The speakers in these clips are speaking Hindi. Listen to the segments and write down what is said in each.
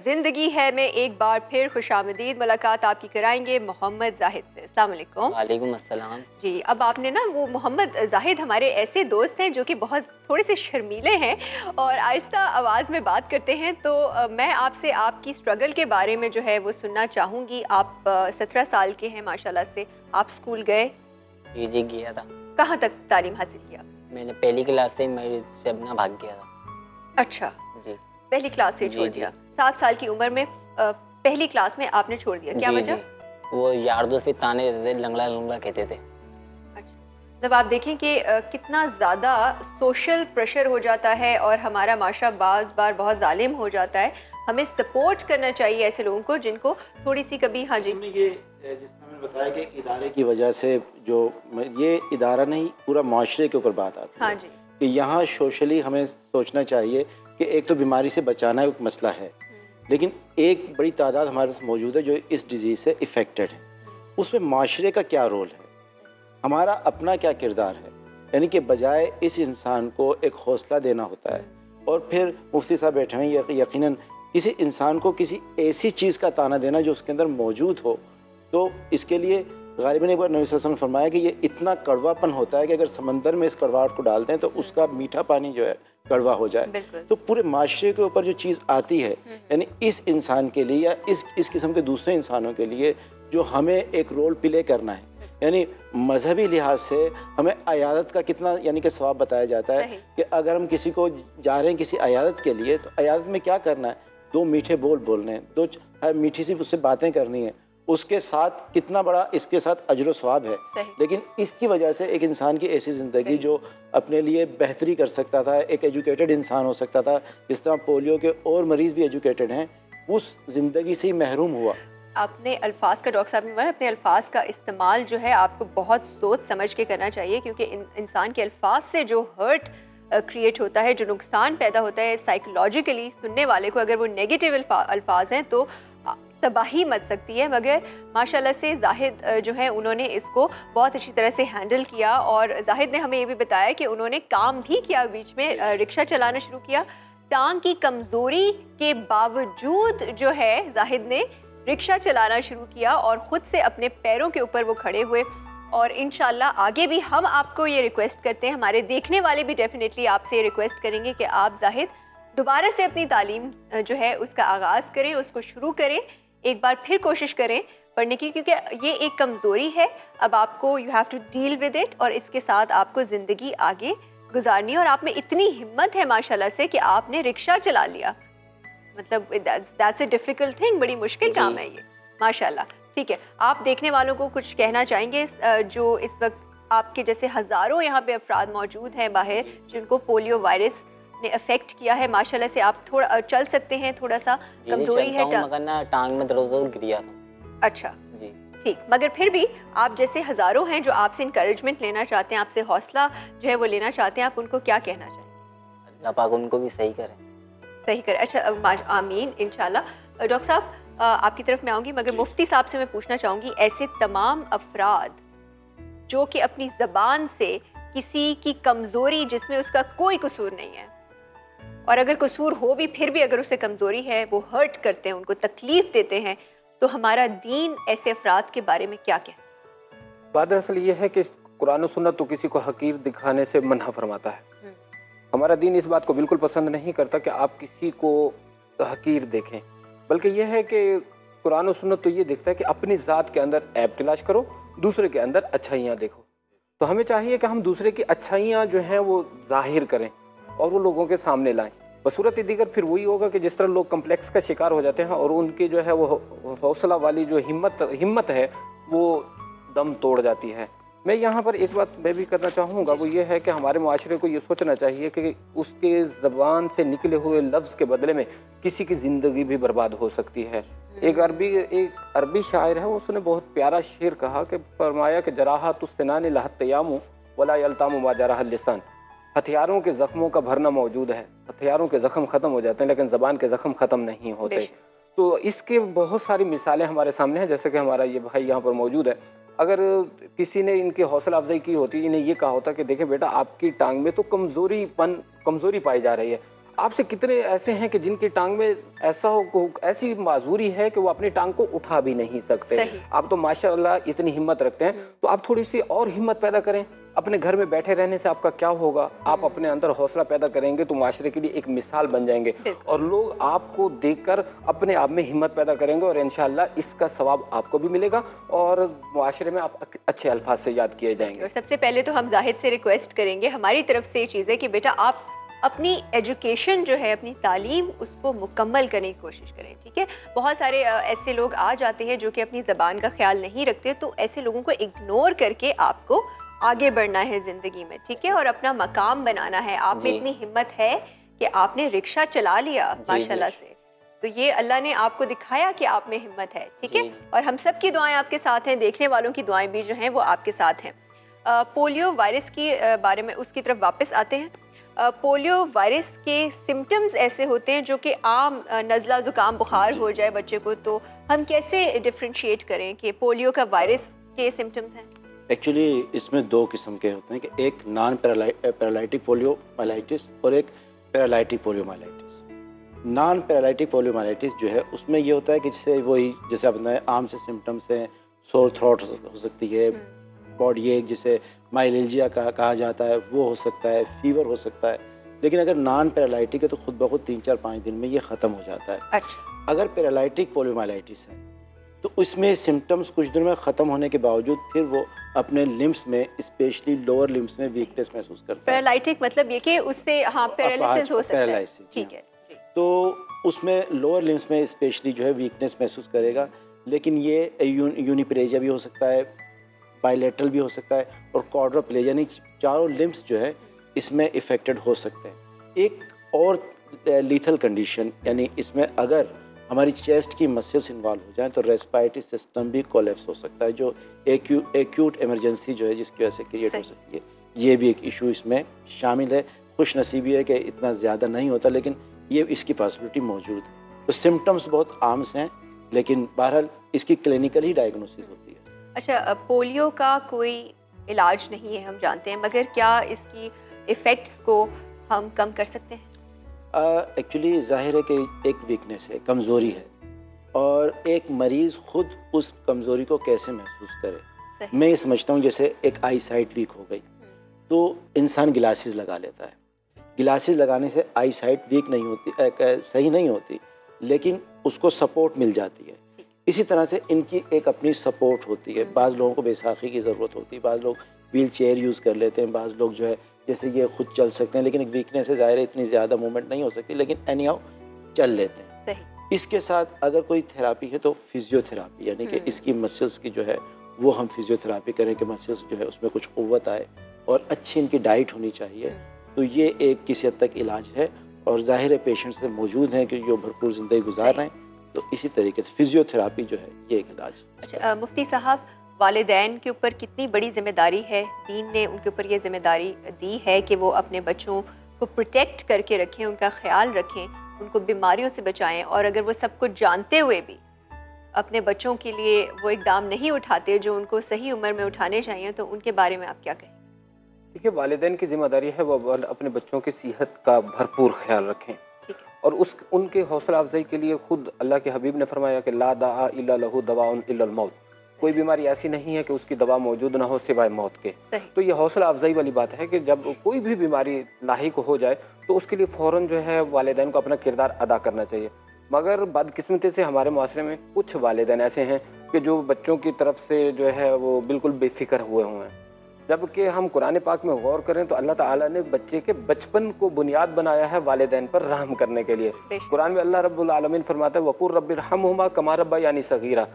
ज़िंदगी है में एक बार फिर खुशामदीद मुलाकात आपकी कराएंगे मोहम्मद जाहिद से। अस्सलाम वालेकुम। वालेकुम अस्सलाम। जी, अब आपने ना वो मोहम्मद जाहिद हमारे ऐसे दोस्त हैं जो कि बहुत थोड़े से शर्मीले हैं और आहिस्ता आवाज़ में बात करते हैं, तो मैं आपसे आपकी स्ट्रगल के बारे में जो है वो सुनना चाहूँगी। आप 17 साल के हैं माशाल्लाह से। आप स्कूल गए? जी गया था। कहाँ तक तालीम हासिल किया? मैंने पहली क्लास से मेरे से अपना भाग गया था। अच्छा जी, पहली क्लास से छोड़ दिया। 7 साल की उम्र में पहली क्लास में आपने छोड़ दिया, क्या वजह? वो यार दोस्त भी ताने देते थे, लंगड़ा लंगड़ा कहते थे। अच्छा, जब आप देखें कि कितना ज़्यादा सोशल प्रेशर हो जाता है और हमारा माशरा बाज़ बार बहुत जालिम हो जाता है, हमें सपोर्ट करना चाहिए ऐसे लोगों को जिनको थोड़ी सी कभी। हाँ जी, ये जिसने मैंने बताया कि इदारे की वजह से जो ये इदारा नहीं पूरा माशरे के ऊपर बात आती है। हाँ जी, कि यहाँ सोशली हमें सोचना चाहिए कि एक तो बीमारी से बचाना एक मसला है, लेकिन एक बड़ी तादाद हमारे पास मौजूद है जो इस डिज़ीज़ से इफ़ेक्टेड है। उसमें माशरे का क्या रोल है, हमारा अपना क्या किरदार है, यानी कि बजाय इस इंसान को एक हौसला देना होता है। और फिर मुफ्ती साहब बैठे हैं, यकीनन किसी इंसान को किसी ऐसी चीज़ का ताना देना जो उसके अंदर मौजूद हो, तो इसके लिए गालिबन एक बार नबी सल्लल्लाहु अलैहि वसल्लम ने फरमाया कि ये इतना कड़वापन होता है कि अगर समंदर में इस कड़वाहट को डाल दें तो उसका मीठा पानी जो है कड़वा हो जाए। तो पूरे माशरे के ऊपर जो चीज़ आती है, यानी इस इंसान के लिए या इस किस्म के दूसरे इंसानों के लिए जो हमें एक रोल प्ले करना है, यानी मजहबी लिहाज से हमें अयादत का कितना यानी कि सवाब बताया जाता है कि अगर हम किसी को जा रहे हैं किसी अयादत के लिए, तो अयादत में क्या करना है, 2 मीठे बोल बोलने हैं, 2 मीठी सी उससे बातें करनी है, उसके साथ कितना बड़ा इसके साथ अजर सवाब है। लेकिन इसकी वजह से एक इंसान की ऐसी ज़िंदगी जो अपने लिए बेहतरी कर सकता था, एक एजुकेटेड इंसान हो सकता था, जिस तरह पोलियो के और मरीज़ भी एजुकेटेड हैं, उस ज़िंदगी से ही महरूम हुआ। अपने अल्फाज का, डॉक्टर साहब ने अपने अल्फाज का इस्तेमाल जो है आपको बहुत सोच समझ के करना चाहिए, क्योंकि इंसान के अल्फाज से जो हर्ट क्रिएट होता है, जो नुकसान पैदा होता है साइकोलॉजिकली सुनने वाले को, अगर वो नेगेटिव अल्फाज हैं तो तबाही मच सकती है। मगर माशाल्लाह से जाहिद जो है उन्होंने इसको बहुत अच्छी तरह से हैंडल किया, और जाहिद ने हमें ये भी बताया कि उन्होंने काम भी किया, बीच में रिक्शा चलाना शुरू किया। टांग की कमज़ोरी के बावजूद जो है जाहिद ने रिक्शा चलाना शुरू किया और ख़ुद से अपने पैरों के ऊपर वो खड़े हुए। और इंशाल्लाह आगे भी हम आपको ये रिक्वेस्ट करते हैं, हमारे देखने वाले भी डेफिनेटली आपसे रिक्वेस्ट करेंगे कि आप जाहिद दोबारा से अपनी तालीम जो है उसका आगाज़ करें, उसको शुरू करें, एक बार फिर कोशिश करें पढ़ने की, क्योंकि ये एक कमज़ोरी है। अब आपको you have to deal with it, और इसके साथ आपको ज़िंदगी आगे गुजारनी है। और आप में इतनी हिम्मत है माशाल्लाह से कि आपने रिक्शा चला लिया, मतलब दैट्स अ डिफ़िकल्ट थिंग, बड़ी मुश्किल काम है ये माशाल्लाह। ठीक है, आप देखने वालों को कुछ कहना चाहेंगे जो इस वक्त आपके जैसे हज़ारों यहाँ पे अफराद मौजूद हैं बाहर जिनको पोलियो वायरस ने अफेक्ट किया है? माशाल्लाह से आप थोड़ा चल सकते हैं, थोड़ा सा कमजोरी है, मगर ना टांग में दर्द हो गिर गया था। अच्छा जी, ठीक, मगर फिर भी आप जैसे हज़ारों हैं जो आपसे इंकरेजमेंट लेना चाहते हैं, आपसे हौसला जो है वो लेना चाहते हैं, आप उनको क्या कहना चाहेंगे? अल्लाह पाक उनको भी सही करे, सही करे। अच्छा, आमीन इंशाल्लाह। डॉक्टर साहब आपकी तरफ मैं आऊँगी, मगर मुफ्ती साहब से मैं पूछना चाहूँगी, ऐसे तमाम अफराद जो कि अपनी ज़बान से किसी की कमज़ोरी जिसमें उसका कोई कसूर नहीं है, और अगर कसूर हो भी फिर भी अगर उसे कमज़ोरी है, वो हर्ट करते हैं, उनको तकलीफ़ देते हैं, तो हमारा दीन ऐसे अफराद के बारे में क्या कहता है? बात दरअसल ये है कि कुरान और सुन्नत तो किसी को हकीर दिखाने से मना फरमाता है। हमारा दीन इस बात को बिल्कुल पसंद नहीं करता कि आप किसी को हकीर देखें, बल्कि यह है कि कुरान और सुन्नत तो ये देखता है कि अपनी ज़ात के अंदर ऐब तलाश करो, दूसरे के अंदर अच्छाइयाँ देखो। तो हमें चाहिए कि हम दूसरे की अच्छाइयाँ जो हैं वो जाहिर करें और वो लोगों के सामने लाएं। बसूरत दीगर फिर वही होगा कि जिस तरह लोग कम्प्लेक्स का शिकार हो जाते हैं और उनकी जो है वो हौसला वाली जो हिम्मत है वो दम तोड़ जाती है। मैं यहाँ पर एक बात मैं भी करना चाहूँगा, वो ये है कि हमारे माशरे को ये सोचना चाहिए कि उसके ज़बान से निकले हुए लफ्ज़ के बदले में किसी की ज़िंदगी भी बर्बाद हो सकती है। एक अरबी शायर है, उसने बहुत प्यारा शेर कहा कि फरमाया कि जराहतुस सिनान लहत्तयामु वला यल्तामु मा जरहल लिसान। हथियारों के ज़ख्मों का भरना मौजूद है, हथियारों के ज़ख्म ख़त्म हो जाते हैं लेकिन ज़बान के ज़ख्म ख़त्म नहीं होते। तो इसके बहुत सारी मिसालें हमारे सामने हैं, जैसे कि हमारा ये भाई यहाँ पर मौजूद है। अगर किसी ने इनकी हौसला अफजाई की होती, इन्हें ये कहा होता कि देखें बेटा, आपकी टांग में तो कमज़ोरी पाई जा रही है, आपसे कितने ऐसे हैं कि जिनकी टांग में ऐसी माजूरी है कि वो अपनी टांग को उठा भी नहीं सकते। आप तो माशाअल्लाह इतनी हिम्मत रखते हैं, तो आप थोड़ी सी और हिम्मत पैदा करें। अपने घर में बैठे रहने से आपका क्या होगा? आप अपने अंदर हौसला पैदा करेंगे तो माशरे के लिए एक मिसाल बन जाएंगे और लोग आपको देखकर अपने आप में हिम्मत पैदा करेंगे और इंशाअल्लाह इसका सवाब आपको भी मिलेगा और माशरे में आप अच्छे अल्फाज से याद किए जाएंगे। और सबसे पहले तो हम जाहिद से रिक्वेस्ट करेंगे हमारी तरफ से ये चीज़ है कि बेटा आप अपनी एजुकेशन जो है, अपनी तालीम, उसको मुकम्मल करने की कोशिश करें, ठीक है। बहुत सारे ऐसे लोग आ जाते हैं जो कि अपनी ज़बान का ख्याल नहीं रखते, तो ऐसे लोगों को इग्नोर करके आपको आगे बढ़ना है ज़िंदगी में, ठीक है, और अपना मकाम बनाना है। आप में इतनी हिम्मत है कि आपने रिक्शा चला लिया माशाल्लाह से, तो ये अल्लाह ने आपको दिखाया कि आप में हिम्मत है, ठीक है। और हम सब की दुआएं आपके साथ हैं, देखने वालों की दुआएं भी जो हैं वो आपके साथ हैं। पोलियो वायरस की बारे में उसकी तरफ वापस आते हैं। पोलियो वायरस के सिम्टम्स ऐसे होते हैं जो कि आम नज़ला ज़ुकाम बुखार हो जाए बच्चे को, तो हम कैसे डिफ्रेंशिएट करें कि पोलियो का वायरस के सिम्टम्स हैं? एक्चुअली इसमें दो किस्म के होते हैं कि एक नॉन पैरालाइटिक पोलियोमाइलाइटिस और एक paralytic poliomyelitis. Non paralytic poliomyelitis जो है उसमें ये होता है कि जैसे आप बताएं आम से सिम्टम्स हैं, सोर थ्रोट हो सकती है, बॉडी एक जिसे माइलेजिया कहा जाता है वो हो सकता है, फीवर हो सकता है। लेकिन अगर नॉन पैरालाइटिक है तो खुद ब खुद 3-4-5 दिन में ये ख़त्म हो जाता है। अच्छा। अगर पैरालाइटिक पोलियोमाइलाइटिस है तो उसमें सिम्टम्स कुछ दिनों में ख़त्म होने के बावजूद फिर वो अपने लिम्स में, स्पेशली लोअर लिम्स में वीकनेस महसूस करता है। पैरालाइटिक मतलब ये कि उससे पैरालिसिस हो सकता है, ठीक है। तो उसमें लोअर लिम्स में स्पेशली जो है वीकनेस महसूस करेगा, लेकिन ये यूनिप्लेजिया भी हो सकता है, बायलैटरल भी हो सकता है और क्वाड्रोप्लेजिया, यानी चारों लिम्स जो है इसमें इफेक्टेड हो सकते हैं। एक और लीथल कंडीशन, यानी इसमें अगर हमारी चेस्ट की मसल्स इन्वॉल्व हो जाएं तो रेस्पिरेटरी सिस्टम भी कोलैप्स हो सकता है, जो एक्यूट इमरजेंसी जो है जिसकी वजह से क्रिएट हो सकती है। ये भी एक इशू इसमें शामिल है। खुश नसीबी है कि इतना ज़्यादा नहीं होता, लेकिन ये इसकी पॉसिबिलिटी मौजूद है। तो सिम्टम्स बहुत आम से हैं, लेकिन बहरहाल इसकी क्लिनिकल ही डायग्नोसिस होती है। अच्छा, पोलियो का कोई इलाज नहीं है हम जानते हैं, मगर क्या इसकी इफ़ेक्ट्स को हम कम कर सकते हैं? एक्चुअली ज़ाहिर है कि एक वीकनेस है, कमज़ोरी है, और एक मरीज़ ख़ुद उस कमज़ोरी को कैसे महसूस करे। मैं ये समझता हूँ जैसे एक आई साइट वीक हो गई तो इंसान ग्लासेस लगा लेता है। ग्लासेस लगाने से आई साइट वीक नहीं होती, सही नहीं होती, लेकिन उसको सपोर्ट मिल जाती है। इसी तरह से इनकी एक अपनी सपोर्ट होती है। बाज़ लोगों को बैसाखी की ज़रूरत होती है, बाज़ लोग व्हील चेयर यूज़ कर लेते हैं, बाज़ लोग जो है जैसे ये खुद चल सकते हैं, लेकिन एक वीकनेस है, ज़ाहिर है इतनी ज़्यादा मूवमेंट नहीं हो सकती, लेकिन एनी हाउ चल लेते हैं। सही। इसके साथ अगर कोई थेरापी है तो फिजियोथेरापी, यानी कि इसकी मसल्स की जो है वो हम फिजियोथेरापी करें कि मसल्स जो है उसमें कुछ क़ुव्वत आए, और अच्छी इनकी डाइट होनी चाहिए। तो ये एक किसी हद तक इलाज है, और ज़ाहिर है पेशेंट्स से मौजूद हैं कि जो भरपूर ज़िंदगी गुजार रहे हैं, तो इसी तरीके से फिजियोथेरापी जो है ये एक इलाज। अच्छा, मुफ्ती साहब, वालिदैन के ऊपर कितनी बड़ी जिम्मेदारी है? दीन ने उनके ऊपर ये जिम्मेदारी दी है कि वो अपने बच्चों को प्रोटेक्ट करके रखें, उनका ख्याल रखें, उनको बीमारियों से बचाएं, और अगर वो सब कुछ जानते हुए भी अपने बच्चों के लिए वो इकदाम नहीं उठाते जो उनको सही उम्र में उठाने चाहिए, तो उनके बारे में आप क्या कहें? देखिए, वालिदैन की जिम्मेदारी है वो अपने बच्चों की सेहत का भरपूर ख्याल रखें, और उनके हौसला अफजाई के लिए खुद अल्लाह के हबीब ने फरमाया कि ला दाआ इल्ला लहू दवाउन इल्लल मौत। कोई बीमारी ऐसी नहीं है कि उसकी दवा मौजूद ना हो सिवाय मौत के। तो ये हौसला अफजाई वाली बात है कि जब कोई भी बीमारी लाहिक हो जाए तो उसके लिए फ़ौरन जो है वालिदैन को अपना किरदार अदा करना चाहिए। मगर बदकिस्मती से हमारे माशरे में कुछ वालिदैन ऐसे हैं कि जो बच्चों की तरफ से जो है वो बिल्कुल बेफिक्र हुए हुए हैं। जबकि हम कुरान पाक में गौर करें तो अल्लाह ताला ने बच्चे के बचपन को बुनियाद बनाया है वालिदैन पर रहम करने के लिए। कुरान में अल्लाह रब्बुल आलमीन फरमाता है वक़ुर रब्बिरहम्हुमा कमा रब्बयानी सगीरा।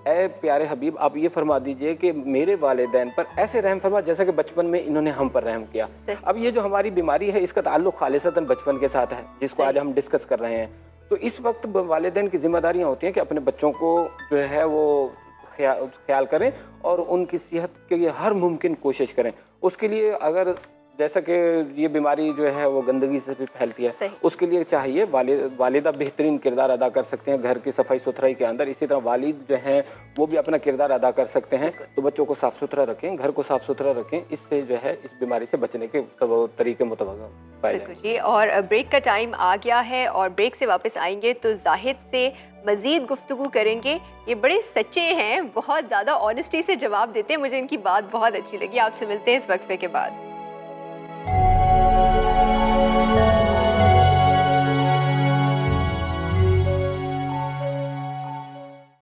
ऐ प्यारे हबीब, आप ये फरमा दीजिए कि मेरे वालिदैन पर ऐसे रहम फरमा जैसा कि बचपन में इन्होंने हम पर रहम किया। अब ये जो हमारी बीमारी है इसका ताल्लुक़ खालिसतन बचपन के साथ है, जिसको आज हम डिस्कस कर रहे हैं। तो इस वक्त वालिदैन की जिम्मेदारियाँ होती हैं कि अपने बच्चों को जो है वो ख्याल करें और उनकी सेहत के लिए हर मुमकिन कोशिश करें। उसके लिए अगर जैसा कि ये बीमारी जो है वो गंदगी से भी फैलती है, सही। उसके लिए चाहिए वालिदा बेहतरीन किरदार अदा कर सकते हैं घर की सफाई सुथराई के अंदर। इसी तरह वालिद जो हैं वो भी अपना किरदार अदा कर सकते हैं। तो बच्चों को साफ़ सुथरा रखें, घर को साफ़ सुथरा रखें, इससे जो है इस बीमारी से बचने के तरीके मुतबक पाए बिल्कुल जी। और ब्रेक का टाइम आ गया है और ब्रेक से वापस आएंगे तो जाहिद से मज़ीद गुफ्तगू करेंगे। ये बड़े सच्चे हैं, बहुत ज़्यादा ऑनेस्टी से जवाब देते हैं, मुझे इनकी बात बहुत अच्छी लगी। आपसे मिलते हैं इस वक्फे के बाद।